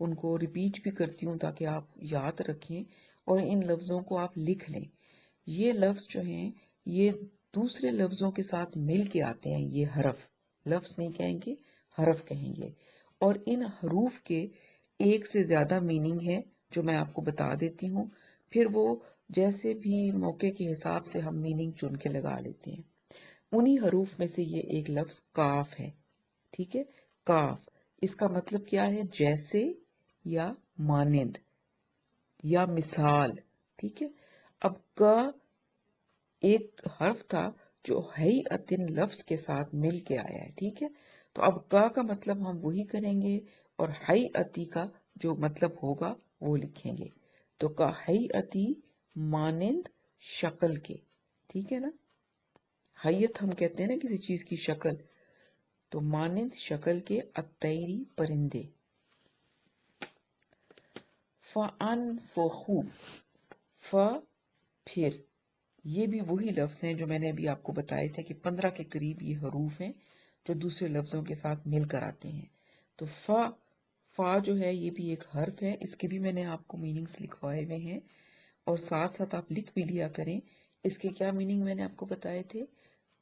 ان کو ریپیٹ بھی کرتی ہوں تاکہ آپ یاد رکھیں اور ان لفظوں کو آپ لکھ لیں. یہ لفظ جو ہیں یہ دوسرے لفظوں کے ساتھ مل کے آتے ہیں. یہ حرف، لفظ نہیں کہیں گے، حرف کہیں گے. اور ان حروف کے ایک سے زیادہ میننگ ہے جو میں آپ کو بتا دیتی ہوں، پھر وہ جیسے بھی موقع کے حساب سے ہم میننگ چن کے لگا لیتے ہیں. انہی حروف میں سے یہ ایک لفظ کاف ہے. ٹھیک ہے، کاف، اس کا مطلب کیا ہے؟ جیسے یا مانند یا مثال. ٹھیک ہے، اب کا ایک حرف تھا جو ہیئتن لفظ کے ساتھ مل کے آیا ہے. ٹھیک ہے، تو اب کا مطلب ہم وہی کریں گے اور ہیئتی کا جو مطلب ہوگا وہ لکھیں گے. تو کا ہیئتی مانند شکل کے. ٹھیک ہے نا، حیت ہم کہتے ہیں نا کسی چیز کی شکل، تو مانند شکل کے الطیری پرندے. فَأَنفُخُ، ف پھر، یہ بھی وہی لفظ ہیں جو میں نے ابھی آپ کو بتائے تھے کہ 15 کے قریب یہ حروف ہیں جو دوسرے لفظوں کے ساتھ مل کر آتے ہیں. تو فا جو ہے یہ بھی ایک حرف ہے، اس کے بھی میں نے آپ کو میننگز لکھوائے ہوئے ہیں اور ساتھ ساتھ آپ لکھ بھی لیا کریں. اس کے کیا میننگ میں نے آپ کو بتائے تھے؟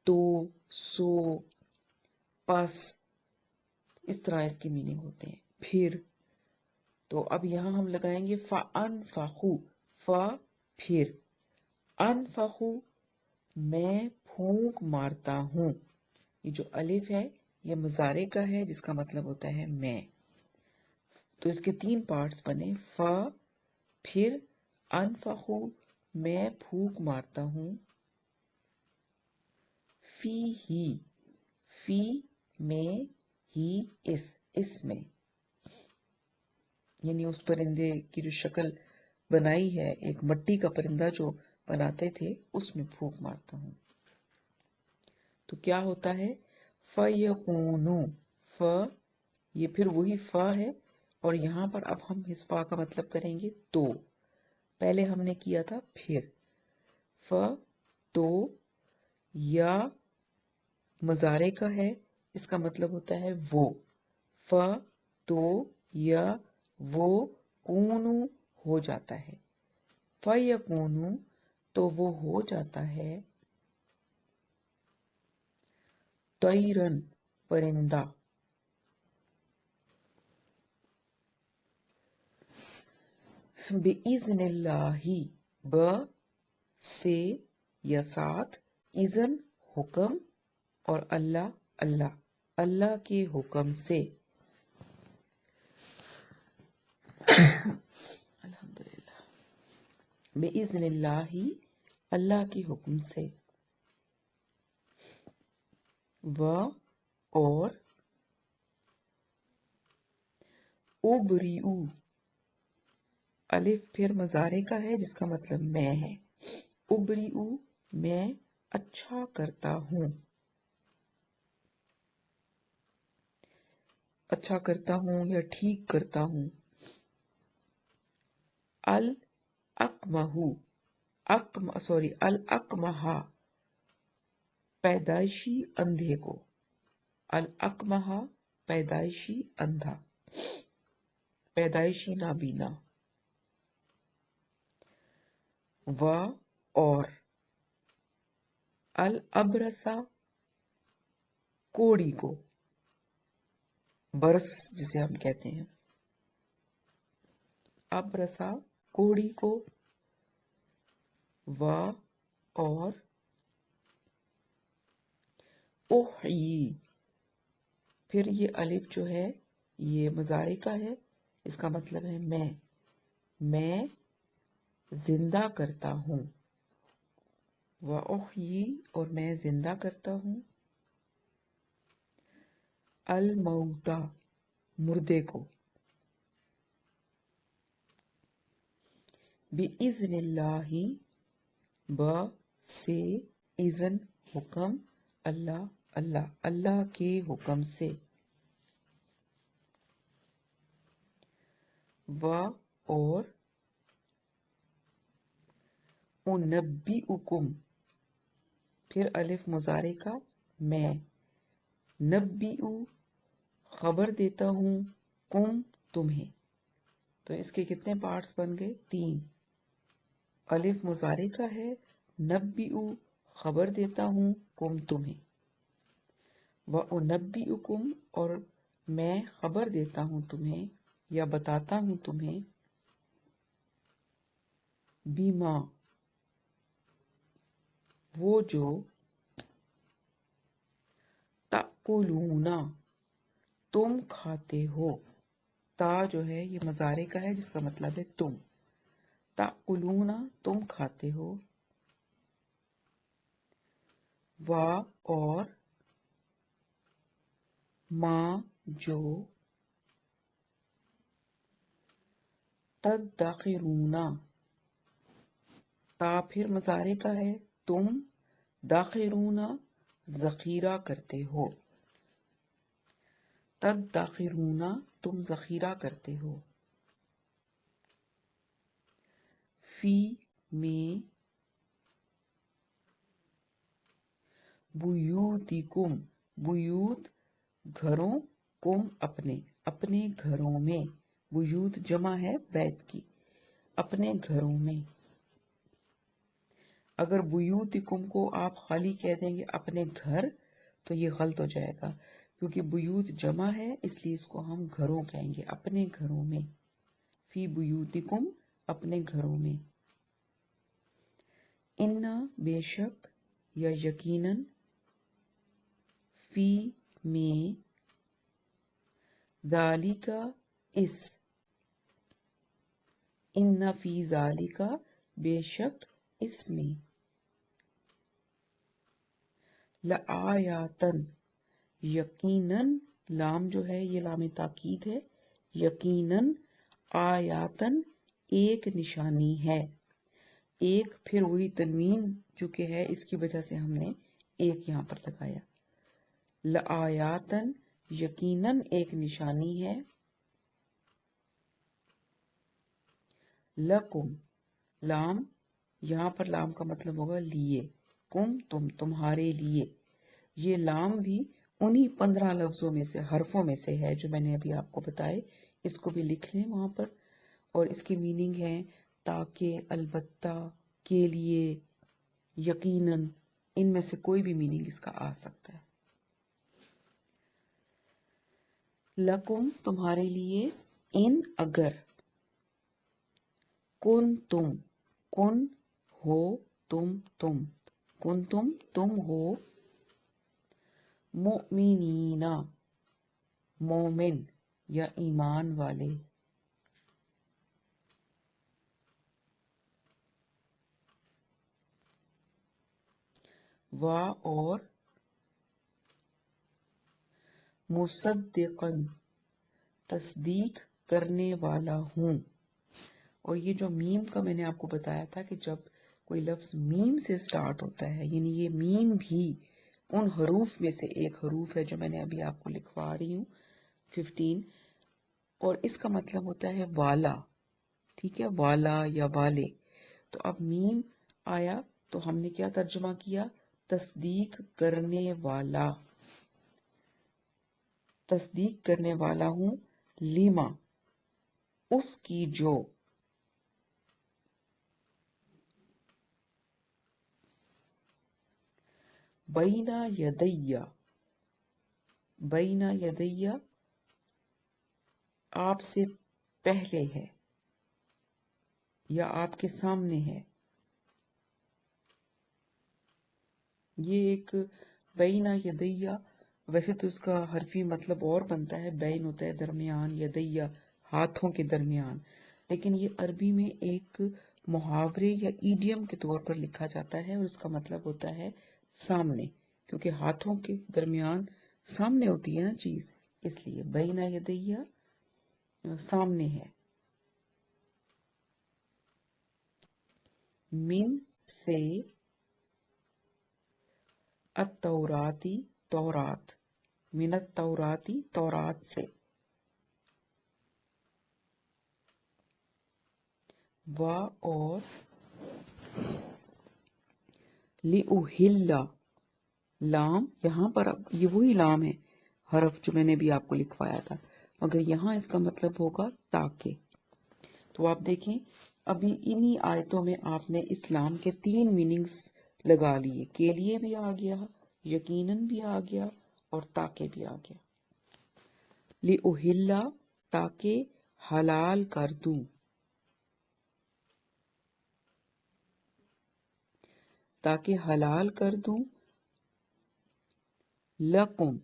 تو، سو، پس، اس طرح اس کی میننگ ہوتے ہیں. پھر، تو اب یہاں ہم لگائیں گے فَأَنفَخُ، فا پھر، انفخو میں پھونک مارتا ہوں. یہ جو الف ہے یہ مضارع کا ہے جس کا مطلب ہوتا ہے میں. تو اس کے 3 پارٹس بنے، فا پھر، انفخو میں پھونک مارتا ہوں، فی ہی، فی میں، ہی اس میں، یعنی اس پرندے کی جو شکل بنائی ہے ایک مٹی کا پرندہ جو بناتے تھے اس میں پھونک مارتا ہوں. تو کیا ہوتا ہے؟ فَيَكُونُ، ف یہ پھر وہی فا ہے اور یہاں پر اب ہم اس فا کا مطلب کریں گے تو. پہلے ہم نے کیا تھا پھر. ف تو یا مضارع کا ہے، اس کا مطلب ہوتا ہے وہ. ف تو یا وہ، کونو ہو جاتا ہے. فَيَكُونُ تو وہ ہو جاتا ہے، طَيْرًا پرندہ. بِإِذْنِ اللَّهِ ب سے یا ساتھ، اذن حکم، اور اللہ اللہ اللہ کے حکم سے. الحمدللہ. بِإِذْنِ اللَّهِ اللہ کے حکم سے. و اور ابریئو، الف پھر مضارع کا ہے جس کا مطلب میں ہے. ابریئو میں اچھا کرتا ہوں، اچھا کرتا ہوں یا ٹھیک کرتا ہوں. الاکمہ پیدائشی اندھے کو. الاکمہ پیدائشی اندھا، پیدائشی نابینا. و اور الابرسا کوڑی کو، برس جسے ہم کہتے ہیں، ابرسا کوڑی کو. و اور احیی، پھر یہ الف جو ہے یہ مضارع کا ہے، اس کا مطلب ہے میں زندہ کرتا ہوں. و احیی اور میں زندہ کرتا ہوں. الموتا مردے کو. بِإِذْنِ اللَّهِ ب سے، اذن حکم، اللہ اللہ اللہ کے حکم سے. و اور انبئکم، پھر الف مضارع کا میں، نبئو خبر دیتا ہوں، کم تمہیں. تو اس کے کتنے پارٹس بن گئے؟ 3۔ الف مضارع کا ہے، نبئو خبر دیتا ہوں، کم تمہیں، وَأُنَبِّئُكُمْ اور میں خبر دیتا ہوں تمہیں یا بتاتا ہوں تمہیں، بیما وہ جو، تأکلون تم کھاتے ہو، تا جو ہے یہ مضارع کا ہے جس کا مطلب ہے تم، تأکلون تم کھاتے ہو، وا اور ما جو، تدخرون تا پھر مضارع کا ہے تم، داخرون ذخیرہ کرتے ہو، تدخرون تم ذخیرہ کرتے ہو، فی میں، بیوتکم بیوت گھروں، کم اپنے اپنے گھروں میں، بیوت جمع ہے بیت کی، اپنے گھروں میں۔ اگر بیوتکم کو آپ خالی کہہ دیں گے اپنے گھر تو یہ غلط ہو جائے گا، کیونکہ بیوت جمع ہے اس لیے اس کو ہم گھروں کہیں گے، اپنے گھروں میں، فی بیوتکم اپنے گھروں میں، انا بے شک یا یقیناً، فی میں، ذالک اس، ان فی ذالک بے شک اس میں، لآیاتن یقیناً، لام جو ہے یہ لام تاکید ہے، یقیناً آیاتن ایک نشانی ہے، ایک پھر وہی تنوین جو کہ ہے اس کی وجہ سے ہم نے ایک یہاں پر لگایا، لآیاتن یقیناً ایک نشانی ہے، لکم لام یہاں پر لام کا مطلب ہوگا لیے، کم تم تمہارے لیے، یہ لام بھی انہی 15 لفظوں میں سے حرفوں میں سے ہے جو میں نے ابھی آپ کو بتائے، اس کو بھی لکھ لیں وہاں پر، اور اس کی میننگ ہے تاکہ، البتہ، کے لیے، یقیناً، ان میں سے کوئی بھی میننگ اس کا آ سکتا ہے۔ لکم تمہارے لیے، ان اگر، کن تم، کن ہو تم، کن تم ہو، مؤمنین مومن یا ایمان والے، وا اور مصدقاً تصدیق کرنے والا ہوں، اور یہ جو میم کا میں نے آپ کو بتایا تھا کہ جب کوئی لفظ میم سے سٹارٹ ہوتا ہے، یعنی یہ میم بھی ان حروف میں سے ایک حروف ہے جو میں نے ابھی آپ کو لکھوا رہی ہوں 15، اور اس کا مطلب ہوتا ہے والا، ٹھیک ہے، والا یا والے، تو اب میم آیا تو ہم نے کیا ترجمہ کیا؟ تصدیق کرنے والا، تصدیق کرنے والا ہوں، لیما اس کی جو، بینا یدیا، بینا یدیا آپ سے پہلے ہے یا آپ کے سامنے ہے، یہ ایک بینا یدیا، ویسے تو اس کا حرفی مطلب اور بنتا ہے، بین ہوتا ہے درمیان، یدیا ہاتھوں کے درمیان، لیکن یہ عربی میں ایک محاورے یا ایڈیم کے طور پر لکھا جاتا ہے، اور اس کا مطلب ہوتا ہے سامنے، کیونکہ ہاتھوں کے درمیان سامنے ہوتی ہے نا چیز، اس لیے بینا یدیا سامنے ہے، من سے، التوراتی تورات، من التوراتی تورات سے، و اور لِأُحِلَّ لام یہاں پر اب یہ وہی لام ہے حرف جو میں نے بھی آپ کو لکھوایا تھا، مگر یہاں اس کا مطلب ہوگا تاکہ، تو آپ دیکھیں ابھی انہی آیتوں میں آپ نے اسلام کے 3 میننگز لگا لیے، کے لیے بھی آ گیا، یقیناً بھی آ گیا، اور تاکہ بھی آ گیا۔ لِأُحِلَّ تاکہ حلال کر دوں، تاکہ حلال کر دوں، لَکُم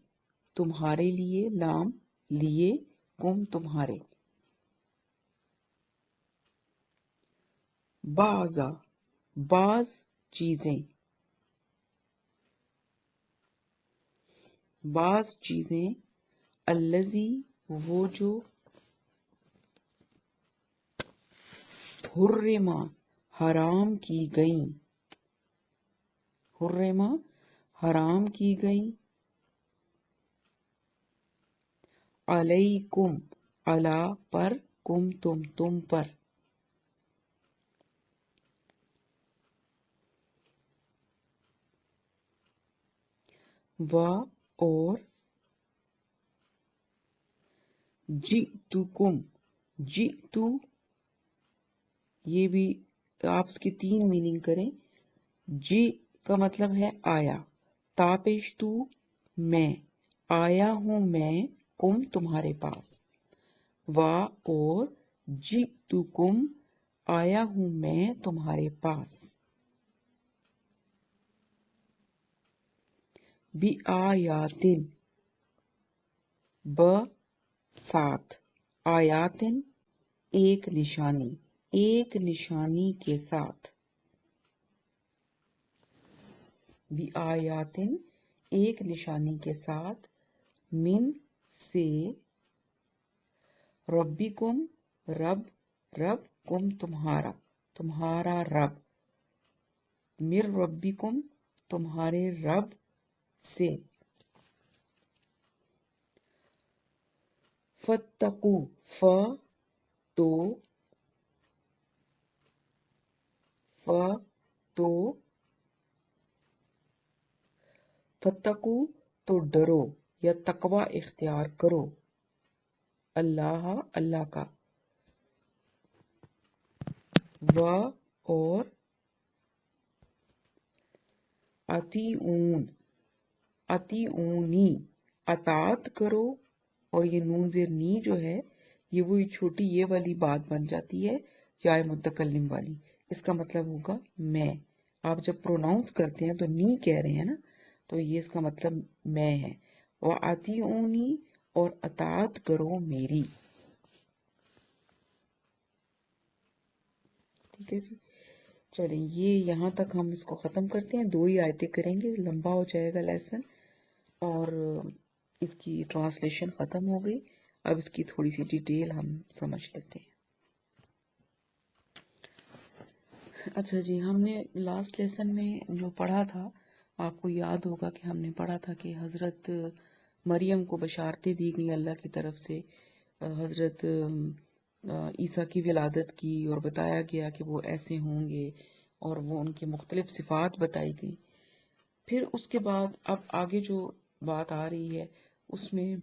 تمہارے لیے، لام لیے، کم تمہارے، بعضا بعض چیزیں، بعض چیزیں، الذی وہ جو، حرما حرام کی گئیں، حرما حرام کی گئیں، علیکم علی پر، کم تم پر، و اور، جئتکم جئتو، یہ بھی آپ اس کی 3 میننگ کریں۔ جی کا مطلب ہے آیا، تاپیش تو میں، آیا ہوں میں، کم تمہارے پاس، وا اور، جئتکم آیا ہوں میں تمہارے پاس، بِآیاتٍ ب ساتھ، آیاتن ایک نشانی، ایک نشانی کے ساتھ، بِآیاتٍ ایک نشانی کے ساتھ، من سے، ربکم رب، رب کم تمہارا، تمہارا رب، من ربکم تمہارے رب سے، فاتقوا ف تو، ف تو، فاتقوا تو ڈرو یا تقوی اختیار کرو، اللہ اللہ کا، و اور، اطیعون اطیعونی اطاعت کرو، اور یہ نون زیر نی جو ہے یہ وہی چھوٹی یہ والی بات بن جاتی ہے یا متکلم والی، اس کا مطلب ہوگا میں، آپ جب پروناؤنس کرتے ہیں تو نی کہہ رہے ہیں نا، تو یہ اس کا مطلب میں ہے، وَأَطِیعُونِی اور اطاعت کرو میری، ٹھیک ہے جی۔ چلیں یہ یہاں تک ہم اس کو ختم کرتے ہیں، 2 ہی آیتیں کریں گے، لمبا ہو جائے گا لیسن، اور اس کی ٹرانسلیشن ختم ہو گئی، اب اس کی تھوڑی سی ڈیٹیل ہم سمجھ لیتے ہیں۔ اچھا جی، ہم نے لاسٹ لیسن میں جو پڑھا تھا، آپ کو یاد ہوگا کہ ہم نے پڑھا تھا کہ حضرت مریم کو بشارتیں دی گئی اللہ کی طرف سے، حضرت عیسیٰ کی ولادت کی، اور بتایا گیا کہ وہ ایسے ہوں گے، اور وہ ان کی مختلف صفات بتائی گئی۔ پھر اس کے بعد اب آگے جو بات آ رہی ہے اس میں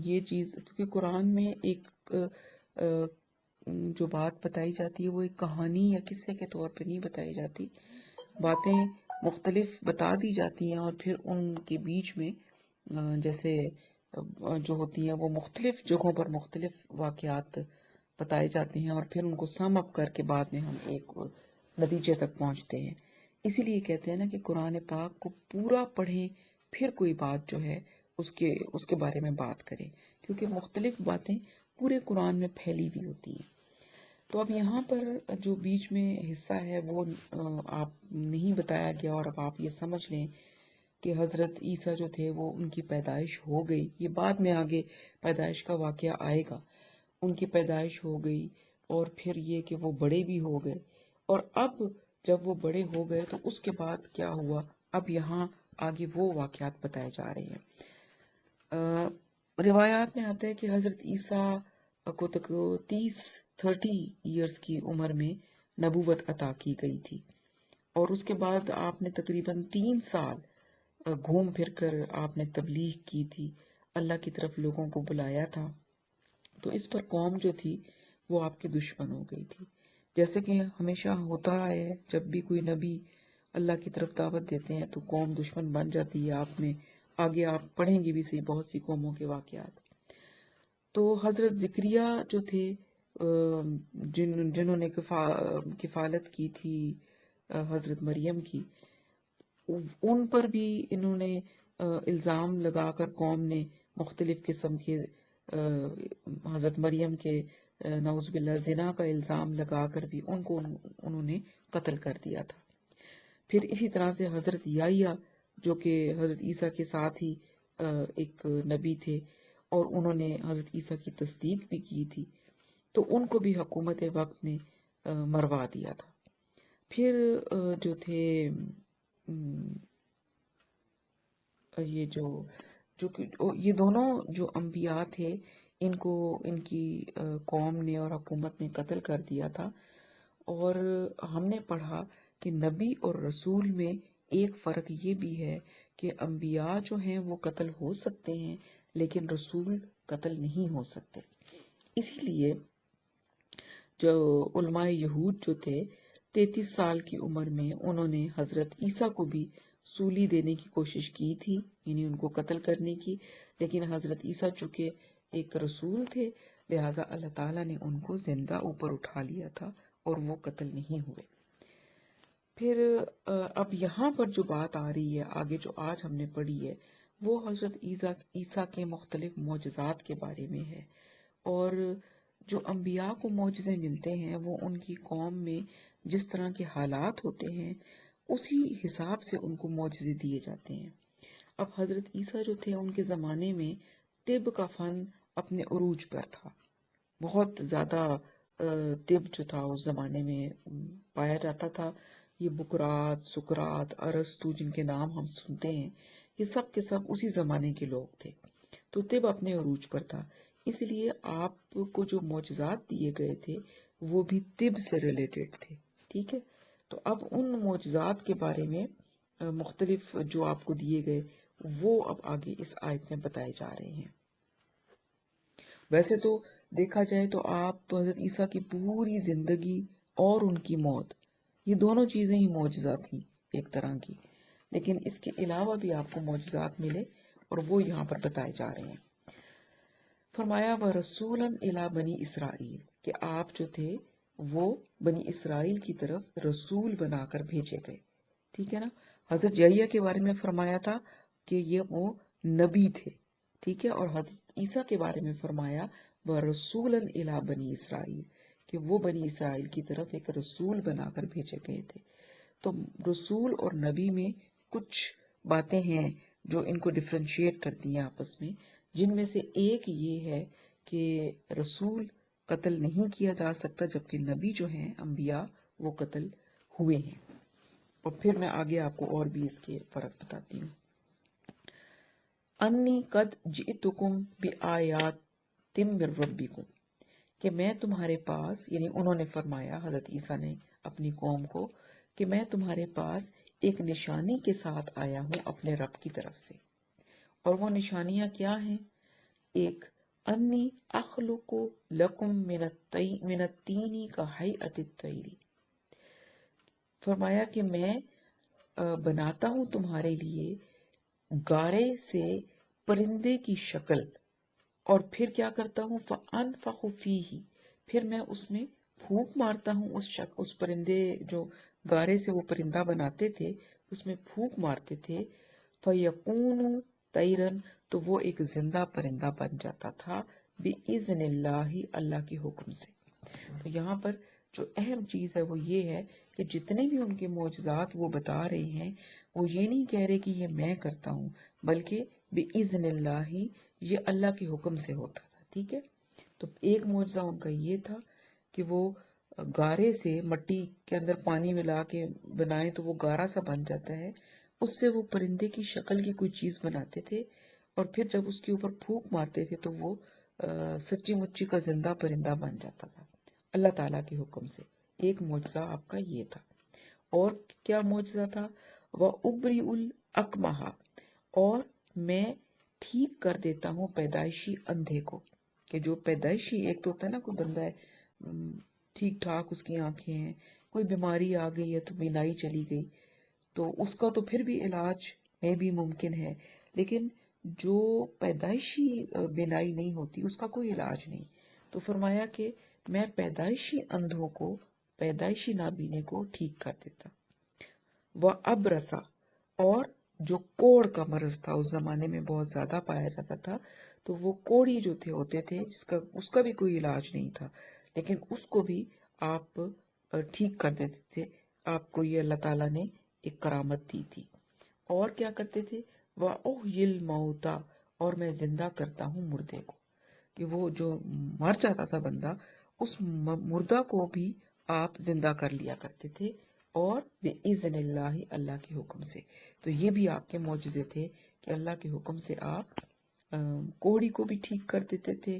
یہ چیز، کیونکہ قرآن میں ایک جو بات بتائی جاتی ہے وہ ایک کہانی یا قصے کے طور پہ نہیں بتائی جاتی، باتیں مختلف بتا دی جاتی ہیں، اور پھر ان کے بیچ میں جیسے جو ہوتی ہیں وہ مختلف جگہوں پر مختلف واقعات بتائے جاتے ہیں، اور پھر ان کو سم اپ کر کے بعد میں ہم ایک نتیجے تک پہنچتے ہیں۔ اسی لیے کہتے ہیں نا کہ قرآن پاک کو پورا پڑھیں پھر کوئی بات جو ہے اس کے بارے میں بات کریں، کیونکہ مختلف باتیں پورے قرآن میں پھیلی ہوئی ہوتی ہیں۔ تو اب یہاں پر جو بیچ میں حصہ ہے وہ آپ نہیں بتایا گیا، اور اب آپ یہ سمجھ لیں کہ حضرت عیسیٰ جو تھے وہ ان کی پیدائش ہو گئی، یہ بعد میں آگے پیدائش کا واقعہ آئے گا، ان کی پیدائش ہو گئی، اور پھر یہ کہ وہ بڑے بھی ہو گئے، اور اب جب وہ بڑے ہو گئے تو اس کے بعد کیا ہوا، اب یہاں آگے وہ واقعات بتائے جا رہے ہیں۔ روایات میں آتا ہے کہ حضرت عیسیٰ کو 30 ایئرس کی عمر میں نبوت عطا کی گئی تھی، اور اس کے بعد آپ نے تقریباً 3 سال گھوم پھر کر آپ نے تبلیغ کی تھی، اللہ کی طرف لوگوں کو بلایا تھا، تو اس پر قوم جو تھی وہ آپ کے دشمن ہو گئی تھی. جیسے کہ ہمیشہ ہوتا ہے جب بھی کوئی نبی اللہ کی طرف دعوت دیتے ہیں تو قوم دشمن بن جاتی ہے. آپ نے آگے آپ پڑھیں گے بھی صحیح بہت سی قوموں کے واقعات. تو حضرت زکریا جو تھے جنہوں نے کفالت کی تھی حضرت مریم کی، ان پر بھی انہوں نے الزام لگا کر قوم نے مختلف قسم کے حضرت مریم کے نعوذ باللہ زنا کا الزام لگا کر بھی ان کو انہوں نے قتل کر دیا تھا. پھر اسی طرح سے حضرت یحییٰ جو کہ حضرت عیسیٰ کے ساتھ ہی ایک نبی تھے اور انہوں نے حضرت عیسیٰ کی تصدیق بھی کی تھی، تو ان کو بھی حکومت وقت نے مروا دیا تھا. پھر جو تھے یہ دونوں جو انبیاء تھے ان کو ان کی قوم نے اور حکومت نے قتل کر دیا تھا. اور ہم نے پڑھا کہ نبی اور رسول میں ایک فرق یہ بھی ہے کہ انبیاء جو ہیں وہ قتل ہو سکتے ہیں لیکن رسول قتل نہیں ہو سکتے. اسی لیے جو علماء یہود جو تھے 33 سال کی عمر میں انہوں نے حضرت عیسیٰ کو بھی سولی دینے کی کوشش کی تھی، یعنی ان کو قتل کرنے کی، لیکن حضرت عیسیٰ چونکہ ایک رسول تھے لہٰذا اللہ تعالیٰ نے ان کو زندہ اوپر اٹھا لیا تھا اور وہ قتل نہیں ہوئے. پھر اب یہاں پر جو بات آ رہی ہے آگے جو آج ہم نے پڑھی ہے وہ حضرت عیسیٰ کے مختلف معجزات کے بارے میں ہے. اور جو انبیاء کو معجزے ملتے ہیں وہ ان کی قوم میں جس طرح کے حالات ہوتے ہیں اسی حساب سے ان کو معجزے دیے جاتے ہیں. اب حضرت عیسیٰ جو تھے ان کے زمانے میں طب کا فن اپنے عروج پر تھا. بہت زیادہ طب جو تھا اس زمانے میں پایا جاتا تھا. یہ بکرات، سکرات، ارسطو جن کے نام ہم سنتے ہیں یہ سب کے سب اسی زمانے کے لوگ تھے. تو طب اپنے عروج پر تھا، اس لیے آپ کو جو معجزات دیے گئے تھے وہ بھی طب سے ریلیٹڈ تھے. ٹھیک ہے، تو اب ان معجزات کے بارے میں مختلف جو آپ کو دیے گئے وہ اب آگے اس آیت میں بتائے جا رہے ہیں. ویسے تو دیکھا جائے تو آپ حضرت عیسیٰ کی پوری زندگی اور ان کی موت یہ دونوں چیزیں ہی معجزات تھیں ایک طرح کی، لیکن اس کے علاوہ بھی آپ کو معجزات ملے اور وہ یہاں پر بتائے جا رہے ہیں. فرمایا وَرَسُولًا إِلَىٰ بَنِي إِسْرَائِیل کہ آپ جو تھے وہ بنی اسرائیل کی طرف رسول بنا کر بھیجے گئے. ٹھیک ہے نا. حضرت یحییٰ کے بارے میں فرمایا تھا کہ یہ وہ نبی تھے. ٹھیک ہے، اور حضرت عیسیٰ کے بارے میں فرمایا وَرَسُولًا إِلَىٰ بَنِي إِسْرَائِیل کہ وہ بنی اسرائیل کی طرف ایک رسول بنا کر بھیجے گئے تھے. تو رسول اور نبی میں کچھ باتیں ہیں جو ان کو ڈفرینشیٹ کرتی ہیں آپس میں، جن میں سے ایک یہ ہے کہ رسول قتل نہیں کیا جا سکتا جبکہ نبی جو ہیں انبیاء وہ قتل ہوئے ہیں. اور پھر میں آگے آپ کو اور بھی اس کے فرق بتاتی ہوں. انی قد جئتکم بآیات من ربکم کہ میں تمہارے پاس، یعنی انہوں نے فرمایا حضرت عیسیٰ نے اپنی قوم کو کہ میں تمہارے پاس ایک نشانی کے ساتھ آیا ہوں اپنے رب کی طرف سے. اور وہ نشانیاں کیا ہیں؟ ایک انی اخلق لکم من الطین کہیئۃ الطیر فرمایا کہ میں بناتا ہوں تمہارے لیے گارے سے پرندے کی شکل، اور پھر کیا کرتا ہوں فَأَنفَخُ فِيهِ پھر میں اس میں پھونک مارتا ہوں اس پرندے جو گارے سے وہ پرندہ بناتے تھے اس میں پھونک مارتے تھے فَيَكُونُ طَيْرًا تو وہ ایک زندہ پرندہ بن جاتا تھا بِإِذْنِ اللَّهِ اللہ کے حکم سے. تو یہاں پر جو اہم چیز ہے وہ یہ ہے کہ جتنے بھی ان کے معجزات وہ بتا رہے ہیں وہ یہ نہیں کہہ رہے کہ یہ میں کرتا ہوں بلکہ بِإِذْنِ اللَّهِ یہ اللہ کے حکم سے ہوتا تھا. ٹھیک ہے، تو ایک معجزہ ان کا یہ تھا کہ وہ گارے سے مٹی کے اندر پانی ملا کے بنائیں تو وہ گارا سا بن جاتا ہے، اس سے وہ پرندے کی شکل کی کوئی چیز بناتے تھے اور پھر جب اس کے اوپر پھونک مارتے تھے تو وہ سچی مچی کا زندہ پرندہ بن جاتا تھا اللہ تعالیٰ کے حکم سے. ایک معجزہ آپ کا یہ تھا. اور کیا معجزہ تھا؟ وَأُبْرِئُ الْأَكْمَحَ اور میں ٹھیک کر دیتا ہوں پیدائشی اندھے کو. کہ جو پیدائشی ایک تو ہوتا ہے نا کوئی بندہ ہے ٹھیک ٹھاک اس کی آنکھیں ہیں، کوئی بیماری آ گئی ہے تو بینائی چلی گئی، تو اس کا تو پھر بھی علاج میں بھی ممکن ہے، لیکن جو پیدائشی بینائی نہیں ہوتی اس کا کوئی علاج نہیں. تو فرمایا کہ میں پیدائشی اندھوں کو، پیدائشی نابینے کو ٹھیک کر دیتا. وہ اب رسا، اور جو کوڑ کا مرض تھا اس زمانے میں بہت زیادہ پایا جاتا تھا، تو وہ کوڑی جو ہوتے تھے اس کا بھی کوئی علاج نہیں تھا، لیکن اس کو بھی آپ ٹھیک کر دیتے تھے. آپ کو یہ اللہ تعالیٰ نے ایک کرامت دی تھی. اور کیا کرتے تھے؟ وَأُحْيِي الْمَوْتَى، اور میں زندہ کرتا ہوں مردے کو، کہ وہ جو مر جاتا تھا بندہ، اس مردہ کو بھی آپ زندہ کر لیا کرتے تھے، اور بِإِذْنِ اللہ، اللہ کے حکم سے. تو یہ بھی آپ کے معجزے تھے کہ اللہ کے حکم سے آپ کوڑی کو بھی ٹھیک کر دیتے تھے،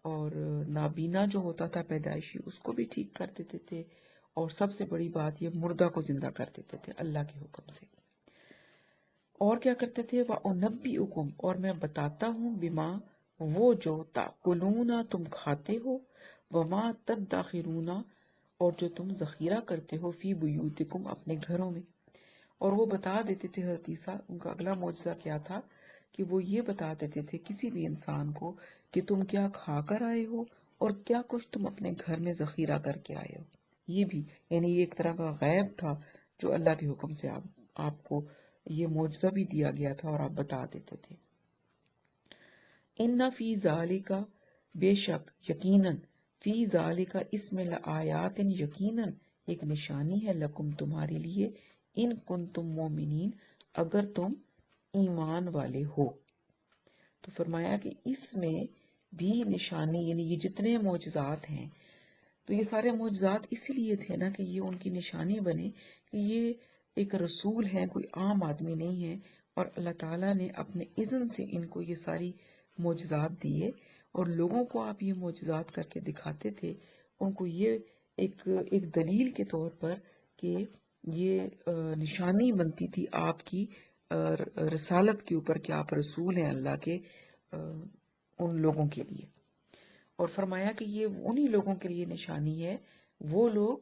اور نابینا جو ہوتا تھا پیدائشی اس کو بھی ٹھیک کر دیتے تھے، اور سب سے بڑی بات یہ مردہ کو زندہ کر دیتے تھے اللہ کے حکم سے. اور کیا کرتے تھے؟ وَأُنَبِّئُكُمْ، اور میں بتاتا ہوں، بما، وہ جو، تأکلون، تم کھاتے ہو، وما تدخرون، اور جو تم ذخیرہ کرتے ہو، فی بیوتکم، اپنے گھروں میں. اور وہ بتا دیتے تھے حضرت عیسیٰ، ان کا اگلا معجزہ کیا تھا کہ وہ یہ بتا دیتے تھے کسی بھی انسان کو کہ تم کیا کھا کر آئے ہو اور کیا کچھ تم اپنے گھر میں ذخیرہ کر کے آئے ہو. یہ بھی یعنی یہ ایک طرح کا غیب تھا جو اللہ کے حکم سے آپ کو یہ معجزہ بھی دیا گیا تھا اور آپ بتا دیتے تھے. ان فی ذالک، بے شک، یقیناً، فی ذالک، اس میں، لآیات، یقیناً ایک نشانی ہے، لکم، تمہارے لیے، ان کنتم مومنین، اگر تم ایمان والے ہو. تو فرمایا کہ اس میں بھی نشانی، یعنی یہ جتنے معجزات ہیں تو یہ سارے معجزات اسی لیے تھے نا کہ یہ ان کی نشانی بنے کہ یہ ایک رسول ہے، کوئی عام آدمی نہیں ہے، اور اللہ تعالیٰ نے اپنے اذن سے ان کو یہ ساری معجزات دیے، اور لوگوں کو آپ یہ معجزات کر کے دکھاتے تھے. ان کو یہ ایک دلیل کے طور پر کہ یہ نشانی بنتی تھی آپ کی رسالت کے اوپر کہ آپ رسول ہیں اللہ کے ان لوگوں کے لیے. اور فرمایا کہ یہ انہی لوگوں کے لیے نشانی ہے، وہ لوگ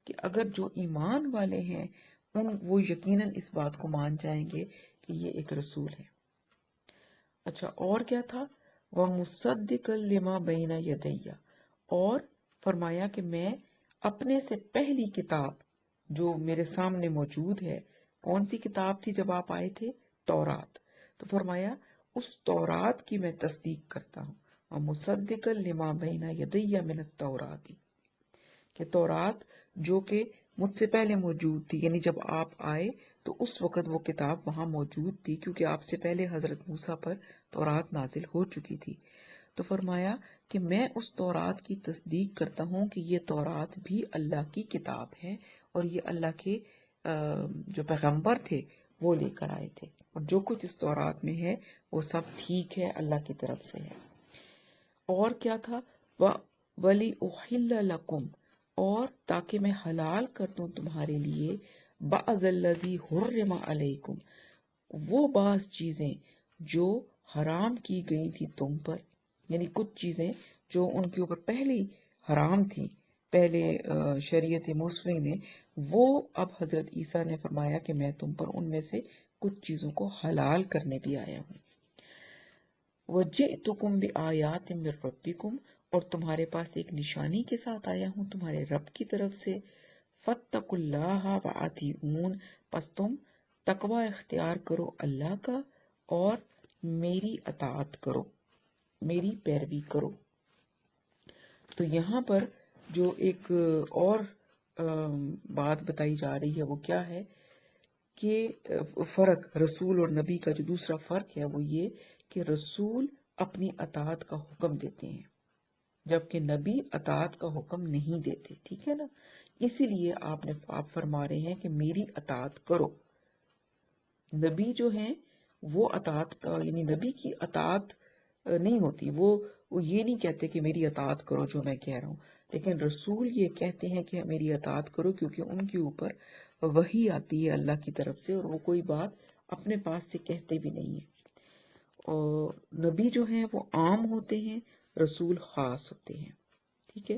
کہ اگر جو ایمان والے ہیں وہ یقیناً اس بات کو مان جائیں گے کہ یہ ایک رسول ہے. اچھا، اور کیا تھا؟ وَمُصَدِّقًا لِمَا بَيْنَ يَدَيَّ، اور فرمایا کہ میں اپنے سے پہلی کتاب جو میرے سامنے موجود ہے. کون سی کتاب تھی جب آپ آئے تھے؟ تورات. تو فرمایا اس تورات کی میں تصدیق کرتا ہوں. وَمُصَدِّقًا لِمَا بَيْنَ يَدَيَّ مِنَ التَّوْرَاتِ، کہ تورات جو کہ مجھ سے پہلے موجود تھی، یعنی جب آپ آئے تو اس وقت وہ کتاب وہاں موجود تھی، کیونکہ آپ سے پہلے حضرت موسیٰ پر تورات نازل ہو چکی تھی. تو فرمایا کہ میں اس تورات کی تصدیق کرتا ہوں کہ یہ تورات بھی اللہ کی کتاب ہے، اور یہ اللہ کے جو پیغمبر تھے وہ لے کر آئے تھے، اور جو کچھ اس تورات میں ہے وہ سب ٹھیک ہے، اللہ کی طرف سے ہے. اور کیا تھا؟ وَلِأُحِلَّ لَكُمْ، اور تاکہ میں حلال کر دوں تمہارے لیے، بَعْضَ الَّذِي حُرِّمَ عَلَيْكُمْ، وہ بعض چیزیں جو حرام کی گئی تھی تم پر، یعنی کچھ چیزیں جو ان کے اوپر پہلی حرام تھی پہلے شریعت موسوی میں، وہ اب حضرت عیسیٰ نے فرمایا کہ میں تم پر ان میں سے کچھ چیزوں کو حلال کرنے بھی آیا ہوں. وَجِئْتُكُمْ بِآيَاتٍ مِّن رَبِّكُمْ، اور تمہارے پاس ایک نشانی کے ساتھ آیا ہوں تمہارے رب کی طرف سے. فَاتَّقُوا اللَّهَ وَأَطِیعُونِ، پس تم تقوی اختیار کرو اللہ کا اور میری اطاعت کرو، میری پیروی کرو. تو یہاں پر جو ایک اور بات بتائی جا رہی ہے وہ کیا ہے کہ فرق رسول اور نبی کا جو دوسرا فرق ہے وہ یہ کہ رسول اپنی اطاعت کا حکم دیتے ہیں جبکہ نبی اطاعت کا حکم نہیں دیتے. ٹھیک ہے نا؟ اسی لیے آپ فرما رہے ہیں کہ میری اطاعت کرو. نبی جو ہیں وہ اطاعت کا، یعنی نبی کی اطاعت نہیں ہوتی، وہ یہ نہیں کہتے کہ میری اطاعت کرو جو میں کہہ رہا ہوں، لیکن رسول یہ کہتے ہیں کہ میری اطاعت کرو کیونکہ ان کے اوپر وحی آتی ہے اللہ کی طرف سے، اور وہ کوئی بات اپنے پاس سے کہتے بھی نہیں ہیں. اور نبی جو ہیں وہ عام ہوتے ہیں، رسول خاص ہوتے ہیں. ٹھیک ہے؟